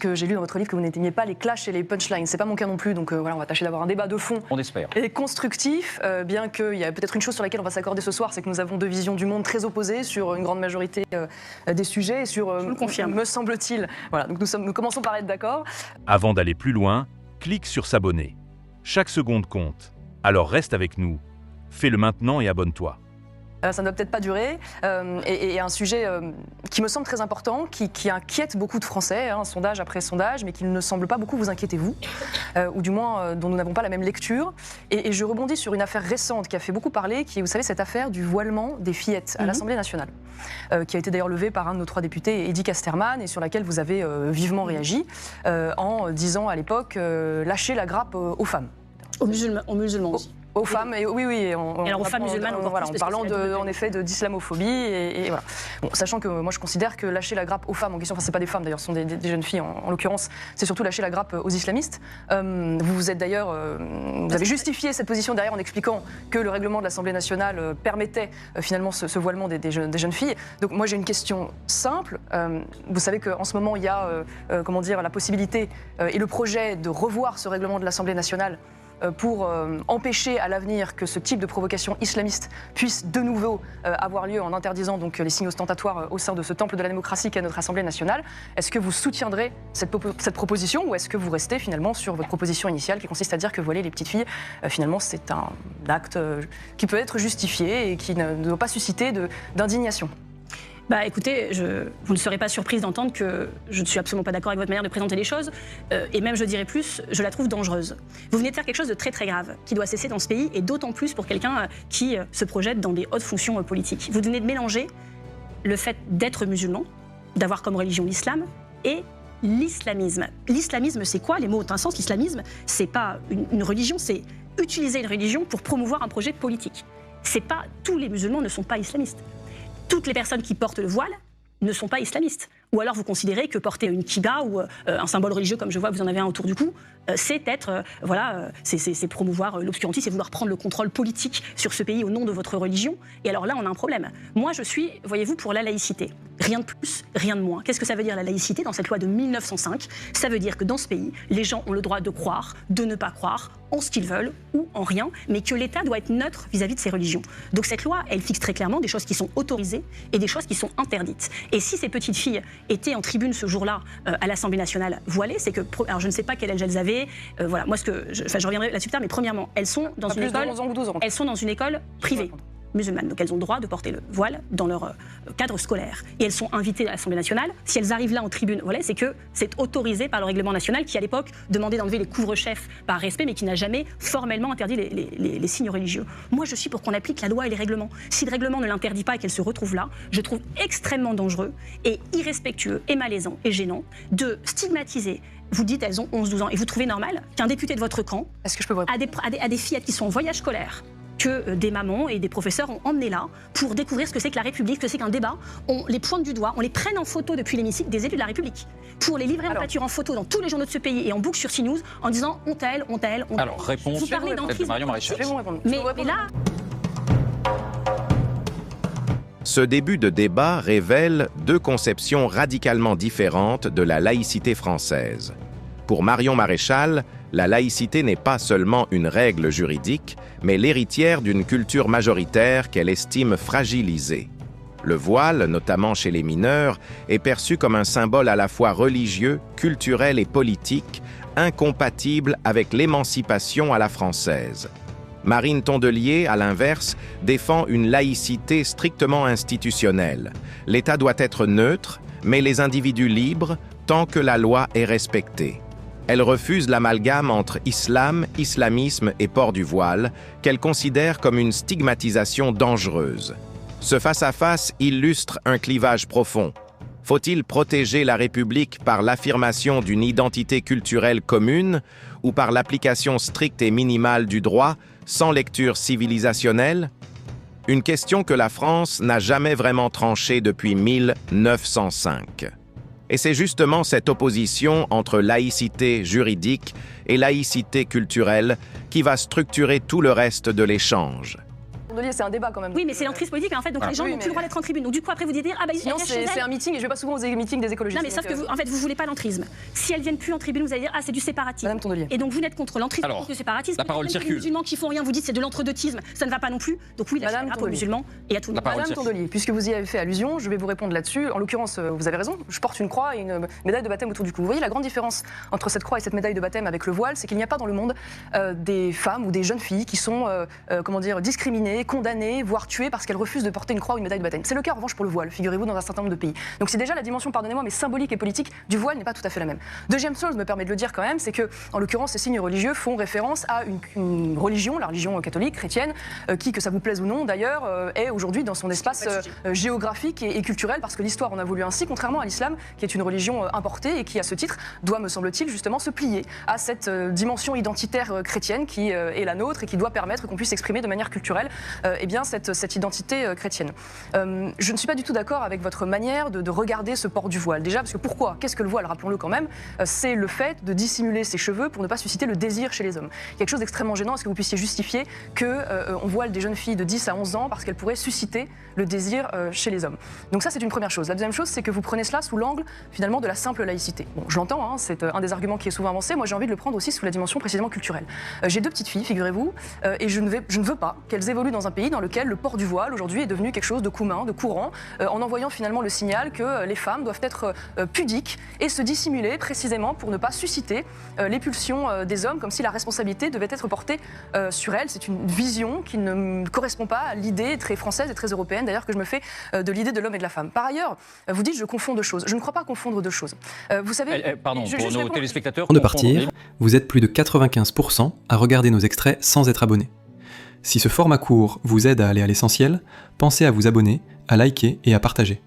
que j'ai lu dans votre livre que vous n'aimiez pas les clashs et les punchlines. C'est pas mon cas non plus, donc voilà, on va tâcher d'avoir un débat de fond. On espère. Et constructif, bien qu'il y a peut-être une chose sur laquelle on va s'accorder ce soir, c'est que nous avons deux visions du monde très opposées sur une grande majorité des sujets et sur, Je le confirme, me semble-t-il. Voilà, donc nous commençons par être d'accord. Avant d'aller plus loin, clique sur s'abonner. Chaque seconde compte. Alors reste avec nous. Fais-le maintenant et abonne-toi. Ça ne doit peut-être pas durer. Et un sujet qui me semble très important, qui inquiète beaucoup de Français, sondage après sondage, mais qui ne semble pas beaucoup vous inquiéter, vous, ou du moins dont nous n'avons pas la même lecture. Et je rebondis sur une affaire récente qui a fait beaucoup parler, qui est, vous savez, cette affaire du voilement des fillettes à l'Assemblée nationale, qui a été d'ailleurs levée par un de nos trois députés, Eddy Casterman, et sur laquelle vous avez vivement réagi, en disant à l'époque lâchez la grappe aux femmes. Aux musulmans aussi. Aux femmes, et oui. Et alors aux femmes musulmanes encore voilà, plus, en parlant en effet d'islamophobie, et voilà. Bon, sachant que moi je considère que lâcher la grappe aux femmes en question, enfin c'est pas des femmes d'ailleurs, ce sont des jeunes filles en l'occurrence, c'est surtout lâcher la grappe aux islamistes. Vous êtes d'ailleurs, vous avez justifié cette position derrière en expliquant que le règlement de l'Assemblée nationale permettait finalement ce voilement des jeunes filles. Donc moi j'ai une question simple. Vous savez qu'en ce moment il y a comment dire, la possibilité et le projet de revoir ce règlement de l'Assemblée nationale pour empêcher à l'avenir que ce type de provocation islamiste puisse de nouveau avoir lieu en interdisant donc les signes ostentatoires au sein de ce temple de la démocratie qu'est notre Assemblée nationale. Est-ce que vous soutiendrez cette proposition ou est-ce que vous restez finalement sur votre proposition initiale qui consiste à dire que voiler les petites filles, finalement c'est un acte qui peut être justifié et qui ne doit pas susciter d'indignation? Bah écoutez, vous ne serez pas surprise d'entendre que je ne suis absolument pas d'accord avec votre manière de présenter les choses, et même je dirais plus, je la trouve dangereuse. Vous venez de faire quelque chose de très très grave, qui doit cesser dans ce pays, et d'autant plus pour quelqu'un qui se projette dans des hautes fonctions politiques. Vous venez de mélanger le fait d'être musulman, d'avoir comme religion l'islam, et l'islamisme. L'islamisme, c'est quoi? Les mots ont un sens. L'islamisme, c'est pas une religion, c'est utiliser une religion pour promouvoir un projet politique. C'est pas, tous les musulmans ne sont pas islamistes. Toutes les personnes qui portent le voile ne sont pas islamistes. Ou alors vous considérez que porter une kibba ou un symbole religieux, comme je vois, vous en avez un autour du cou, c'est être, c'est promouvoir l'obscurantisme et vouloir prendre le contrôle politique sur ce pays au nom de votre religion. Et alors là, on a un problème. Moi, je suis, voyez-vous, pour la laïcité. Rien de plus, rien de moins. Qu'est-ce que ça veut dire la laïcité dans cette loi de 1905? Ça veut dire que dans ce pays, les gens ont le droit de croire, de ne pas croire, en ce qu'ils veulent ou en rien, mais que l'État doit être neutre vis-à-vis de ces religions. Donc cette loi, elle fixe très clairement des choses qui sont autorisées et des choses qui sont interdites. Et si ces petites filles étaient en tribune ce jour-là à l'Assemblée nationale voilées, c'est que, alors je ne sais pas quel âge elles avaient, voilà, moi je reviendrai là-dessus plus tard, mais premièrement, elles sont dans une école, 11 ans ou 12 ans. Elles sont dans une école privée musulmane, donc elles ont le droit de porter le voile dans leur cadre scolaire. Et elles sont invitées à l'Assemblée nationale. Si elles arrivent là en tribune, voilà, c'est que c'est autorisé par le règlement national qui, à l'époque, demandait d'enlever les couvre-chefs par respect, mais qui n'a jamais formellement interdit les signes religieux. Moi, je suis pour qu'on applique la loi et les règlements. Si le règlement ne l'interdit pas et qu'elle se retrouve là, je trouve extrêmement dangereux et irrespectueux et malaisant et gênant de stigmatiser. Vous dites elles ont 11-12 ans et vous trouvez normal qu'un député de votre camp à des fillettes qui sont en voyage scolaire, que des mamans et des professeurs ont emmené là pour découvrir ce que c'est que la République, ce que c'est qu'un débat, on les pointe du doigt, on les prenne en photo depuis l'hémicycle des élus de la République, pour les livrer en pâture en photo dans tous les journaux de ce pays et en boucle sur CNews en disant on tel, on tel, on tel. Alors, réponse vous parlez de Marion Maréchal. Mais là... Ce début de débat révèle deux conceptions radicalement différentes de la laïcité française. Pour Marion Maréchal, la laïcité n'est pas seulement une règle juridique, mais l'héritière d'une culture majoritaire qu'elle estime fragilisée. Le voile, notamment chez les mineurs, est perçu comme un symbole à la fois religieux, culturel et politique, incompatible avec l'émancipation à la française. Marine Tondelier, à l'inverse, défend une laïcité strictement institutionnelle. L'État doit être neutre, mais les individus libres, tant que la loi est respectée. Elle refuse l'amalgame entre islam, islamisme et port du voile, qu'elle considère comme une stigmatisation dangereuse. Ce face-à-face illustre un clivage profond. Faut-il protéger la République par l'affirmation d'une identité culturelle commune ou par l'application stricte et minimale du droit, sans lecture civilisationnelle? Une question que la France n'a jamais vraiment tranchée depuis 1905. Et c'est justement cette opposition entre laïcité juridique et laïcité culturelle qui va structurer tout le reste de l'échange. Tondelier, c'est un débat quand même. Oui, mais c'est l'entrise politique, en fait, donc les gens n'ont plus le droit d'être en tribune. Donc du coup, après, vous dites, ah bah, sinon, c'est un meeting, et je vais pas souvent aux meetings des écologistes. Non, mais sauf que vous, en fait, vous voulez pas l'entrisme. Si elles viennent plus en tribune, vous allez dire, ah, c'est du séparatisme. Madame Tondelier. Et donc vous n'êtes contre l'entrisme, contre le séparatisme. La parole circule. Les musulmans qui font rien, vous dites c'est de l'entre-deux-tisme, ça ne va pas non plus. Donc oui, la pour les musulmans et à tout le monde. Madame Tondelier, puisque vous y avez fait allusion, je vais vous répondre là-dessus. En l'occurrence, vous avez raison, je porte une croix et une médaille de baptême autour du cou. Vous voyez la grande différence entre cette croix et cette médaille de baptême avec le voile, c'est qu'il n'y a pas dans le monde des femmes ou des jeunes filles qui sont discriminées, condamnées, voire tuées parce qu'elles refusent de porter une croix ou une médaille de baptême. C'est le cas en revanche pour le voile, figurez-vous, dans un certain nombre de pays. Donc c'est déjà la dimension, pardonnez-moi, mais symbolique et politique du voile n'est pas tout à fait la même. Deuxième chose, je me permets de le dire quand même, c'est que, en l'occurrence, ces signes religieux font référence à une religion, la religion catholique, chrétienne, qui, que ça vous plaise ou non d'ailleurs, est aujourd'hui dans son espace géographique et culturel, parce que l'histoire en a voulu ainsi, contrairement à l'islam, qui est une religion importée et qui, à ce titre, doit, me semble-t-il, justement se plier à cette dimension identitaire chrétienne qui est la nôtre et qui doit permettre qu'on puisse exprimer de manière culturelle cette identité chrétienne. Je ne suis pas du tout d'accord avec votre manière de regarder ce port du voile. Déjà, parce que pourquoi ? Qu'est-ce que le voile ? Rappelons-le quand même, c'est le fait de dissimuler ses cheveux pour ne pas susciter le désir chez les hommes. Quelque chose d'extrêmement gênant, est-ce que vous puissiez justifier qu'on voile des jeunes filles de 10 à 11 ans parce qu'elles pourraient susciter le désir chez les hommes ? Donc ça, c'est une première chose. La deuxième chose, c'est que vous prenez cela sous l'angle, finalement, de la simple laïcité. Bon, je l'entends, hein, c'est un des arguments qui est souvent avancé. Moi, j'ai envie de le prendre aussi sous la dimension précisément culturelle. J'ai 2 petites filles, figurez-vous, et je ne veux pas qu'elles évoluent dans un pays dans lequel le port du voile, aujourd'hui, est devenu quelque chose de commun, de courant, en envoyant finalement le signal que les femmes doivent être pudiques et se dissimuler précisément pour ne pas susciter les pulsions des hommes, comme si la responsabilité devait être portée sur elles. C'est une vision qui ne correspond pas à l'idée très française et très européenne, d'ailleurs, que je me fais de l'idée de l'homme et de la femme. Par ailleurs, vous dites je confonds 2 choses. Je ne crois pas confondre 2 choses. Vous savez... Pardon, pour nos téléspectateurs... Avant de partir, vous êtes plus de 95% à regarder nos extraits sans être abonné. Si ce format court vous aide à aller à l'essentiel, pensez à vous abonner, à liker et à partager.